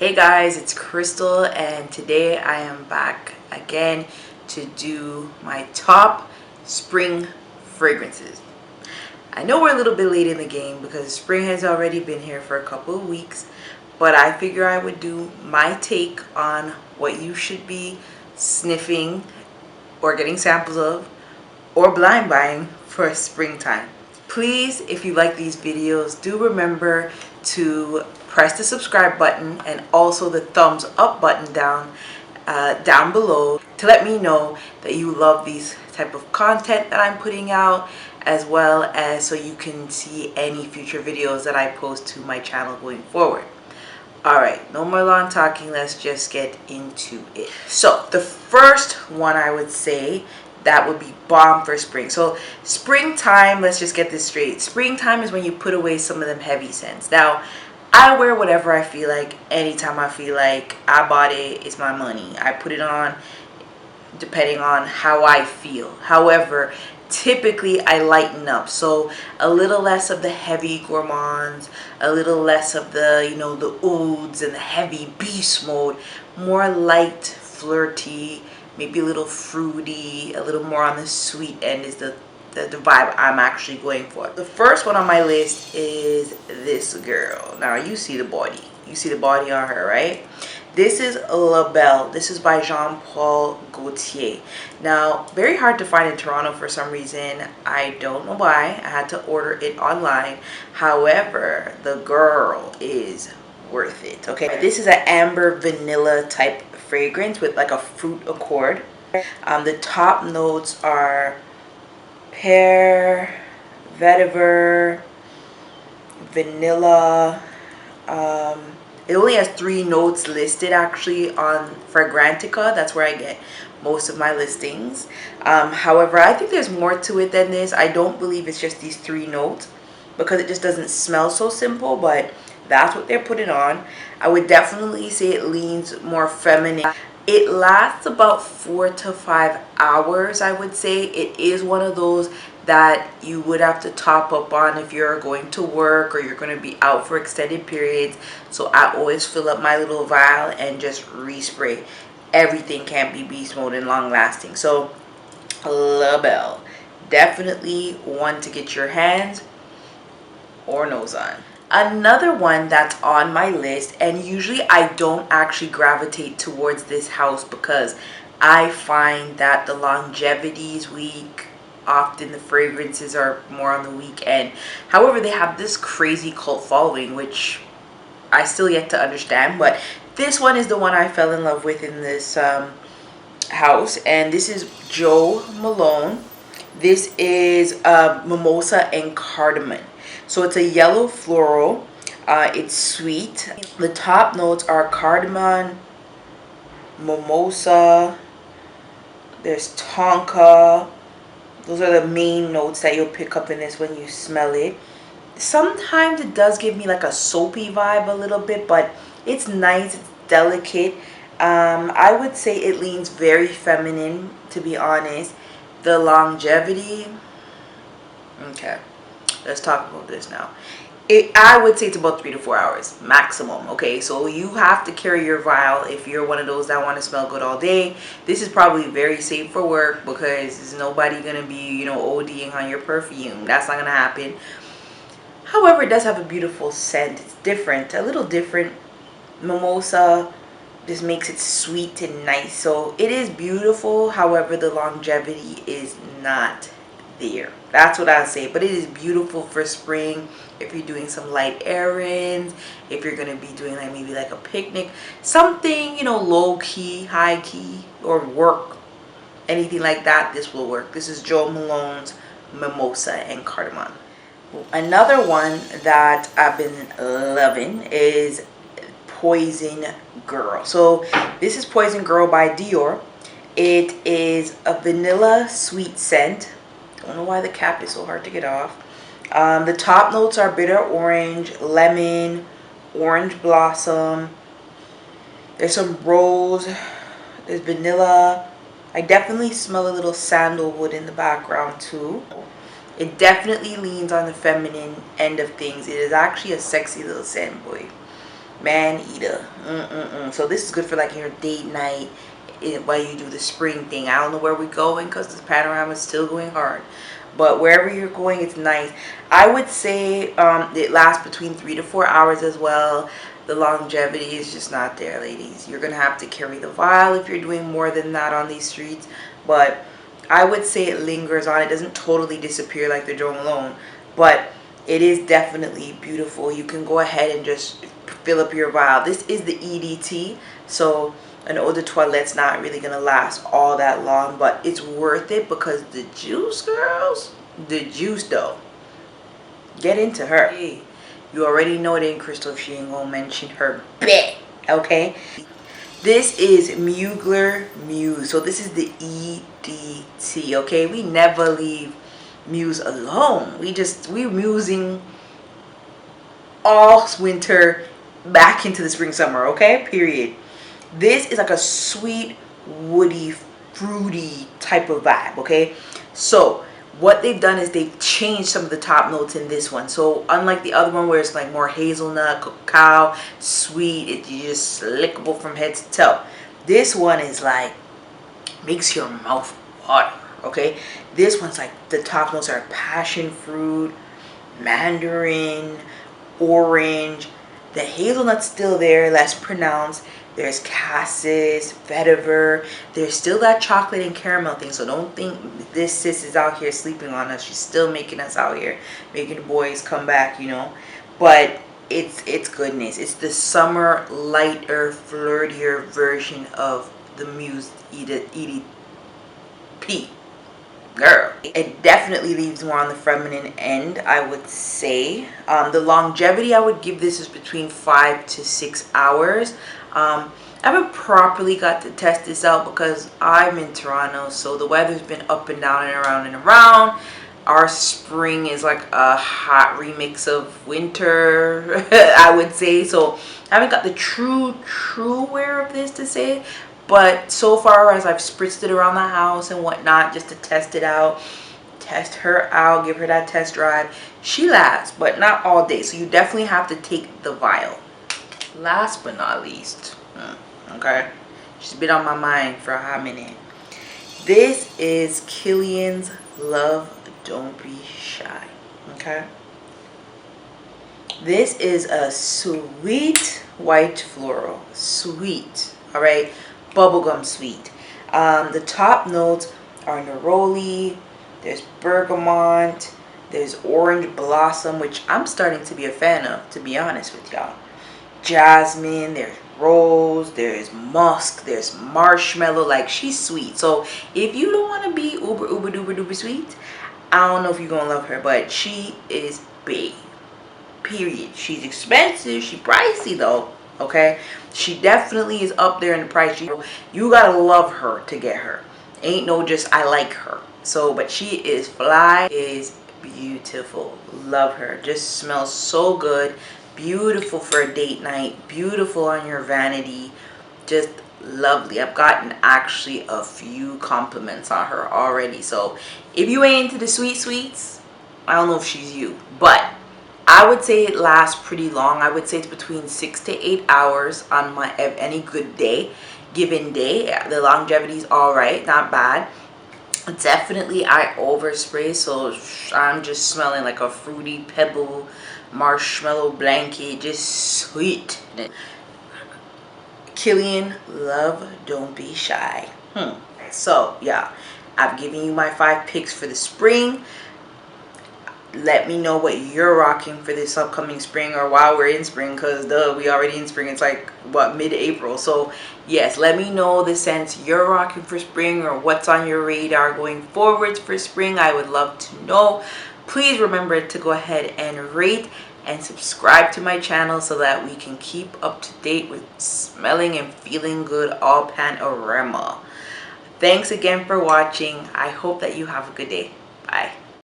Hey guys, it's Crystal and today I am back again to do my top spring fragrances. I know we're a little bit late in the game because spring has already been here for a couple of weeks, but I figure I would do my take on what you should be sniffing or getting samples of or blind buying for springtime. Please, if you like these videos, do remember to press the subscribe button and also the thumbs up button down below to let me know that you love these type of content that I'm putting out, as well as so you can see any future videos that I post to my channel going forward. Alright, no more long talking, let's just get into it. So the first one I would say that would be bomb for spring. So springtime, let's just get this straight. Springtime is when you put away some of them heavy scents. Now, I wear whatever I feel like, anytime I feel like. I bought it, it's my money. I put it on depending on how I feel. However, typically I lighten up, so a little less of the heavy gourmands, a little less of the the ouds and the heavy beast mode, more light, flirty, maybe a little fruity, a little more on the sweet end is the vibe I'm actually going for. The first one on my list is this girl. Now you see the body, on her, right? This is Belle. This is by Jean-Paul Gaultier. Now, very hard to find in Toronto for some reason. I don't know why. I had to order it online. However, the girl is worth it. Okay, this is an amber vanilla type fragrance with like a fruit accord. The top notes are pear, vetiver, vanilla. It only has 3 notes listed actually on Fragrantica. That's where I get most of my listings. However, I think there's more to it than this. I don't believe it's just these 3 notes because it just doesn't smell so simple, but that's what they're putting on. I would definitely say it leans more feminine. It lasts about 4 to 5 hours, I would say. It is one of those that you would have to top up on if you're going to work or you're going to be out for extended periods. So I always fill up my little vial and just respray. Everything can't be beast mode and long lasting. So La Belle, definitely one to get your hands or nose on. Another one that's on my list, and usually I don't actually gravitate towards this house because I find that the longevity is weak. Often the fragrances are more on the weak end. However, they have this crazy cult following, which I still yet to understand, but this one is the one I fell in love with in this house, and this is Jo Malone. This is Mimosa and Cardamom. So it's a yellow floral. It's sweet. The top notes are cardamom, mimosa, there's tonka. Those are the main notes that you'll pick up in this when you smell it. Sometimes it does give me like a soapy vibe a little bit, but it's nice, it's delicate. I would say it leans very feminine, to be honest. The longevity, okay, let's talk about this now. I would say it's about 3 to 4 hours maximum. Okay, so you have to carry your vial if you're one of those that want to smell good all day. This is probably very safe for work because there's nobody gonna be ODing on your perfume. That's not gonna happen. However, it does have a beautiful scent. It's different, a little different. Mimosa just makes it sweet and nice, so it is beautiful. However, the longevity is not there. That's what I'll say. But it is beautiful for spring if you're doing some light errands, if you're going to be doing like maybe like a picnic, something low key, high key, or work, anything like that. This will work. This is Jo Malone's Mimosa and Cardamom. Another one that I've been loving is Poison Girl. So this is Poison Girl by Dior. It is a vanilla sweet scent. Don't know why the cap is so hard to get off. The top notes are bitter orange, lemon, orange blossom. There's some rose. There's vanilla. I definitely smell a little sandalwood in the background too. It definitely leans on the feminine end of things. It is actually a sexy little scent, boy. Man eater. So this is good for like your date night while you do the spring thing. I don't know where we're going because this panorama is still going hard. But wherever you're going, it's nice. I would say it lasts between 3 to 4 hours as well. The longevity is just not there, ladies. You're going to have to carry the vial if you're doing more than that on these streets. But I would say it lingers on. It doesn't totally disappear like the Jo Malone. But it is definitely beautiful. You can go ahead and just fill up your vial. This is the EDT. So an eau de toilette's not really gonna last all that long, but it's worth it because the juice, girls, the juice though. Get into her. Hey, you already know it ain't Crystal if she ain't gonna mention her bet, okay? This is Mugler Muse. So this is the EDT, okay? We never leave Muse alone. We're musing all winter back into the spring summer, okay? Period. This is like a sweet, woody, fruity type of vibe, okay? So what they've done is they've changed some of the top notes in this one. So unlike the other one where it's like more hazelnut, cacao, sweet, it's just lickable from head to toe. This one is like, makes your mouth water, okay? This one's like, the top notes are passion fruit, mandarin, orange. The hazelnut's still there, less pronounced. There's cassis, vetiver. There's still that chocolate and caramel thing. So don't think this sis is out here sleeping on us. She's still making us out here, making the boys come back, you know. But it's goodness. It's the summer, lighter, flirtier version of the Muse EDP. Girl, it definitely leaves more on the feminine end, I would say. The longevity I would give this is between 5 to 6 hours. I haven't properly got to test this out because I'm in Toronto, so the weather's been up and down and around and around. Our spring is like a hot remix of winter, I would say. So I haven't got the true wear of this to say. But so far as I've spritzed it around the house and whatnot just to test it out, test her out, give her that test drive, she lasts, but not all day. So you definitely have to take the vial. Last but not least, okay, she's been on my mind for a hot minute. This is Kilian's Love Don't Be Shy, okay? This is a sweet white floral, sweet, all right? Bubblegum sweet. The top notes are neroli, there's bergamot, there's orange blossom, which I'm starting to be a fan of, to be honest with y'all. Jasmine, there's rose, there's musk, there's marshmallow. Like, she's sweet. So if you don't want to be uber duper duper sweet, I don't know if you're gonna love her, but she is big, period. She's expensive, she's pricey though, okay? She definitely is up there in the price. You gotta love her to get her. Ain't no just I like her. So, but she is fly, is beautiful. Love her. Just smells so good. Beautiful for a date night. Beautiful on your vanity. Just lovely. I've gotten actually a few compliments on her already. So if you ain't into the sweets, I don't know if she's you, but I would say it lasts pretty long. I would say it's between 6 to 8 hours on my any good day, given day. The longevity is all right, not bad. Definitely I overspray, so I'm just smelling like a fruity pebble marshmallow blanket, just sweet. Kilian, Love Don't Be Shy. So yeah, I've given you my 5 picks for the spring. Let me know what you're rocking for this upcoming spring, or while we're in spring, because we already in spring. It's like what, mid-April. So yes, let me know the scents you're rocking for spring, or what's on your radar going forwards for spring. I would love to know. Please remember to go ahead and rate and subscribe to my channel so that we can keep up to date with smelling and feeling good all panorama. Thanks again for watching. I hope that you have a good day. Bye.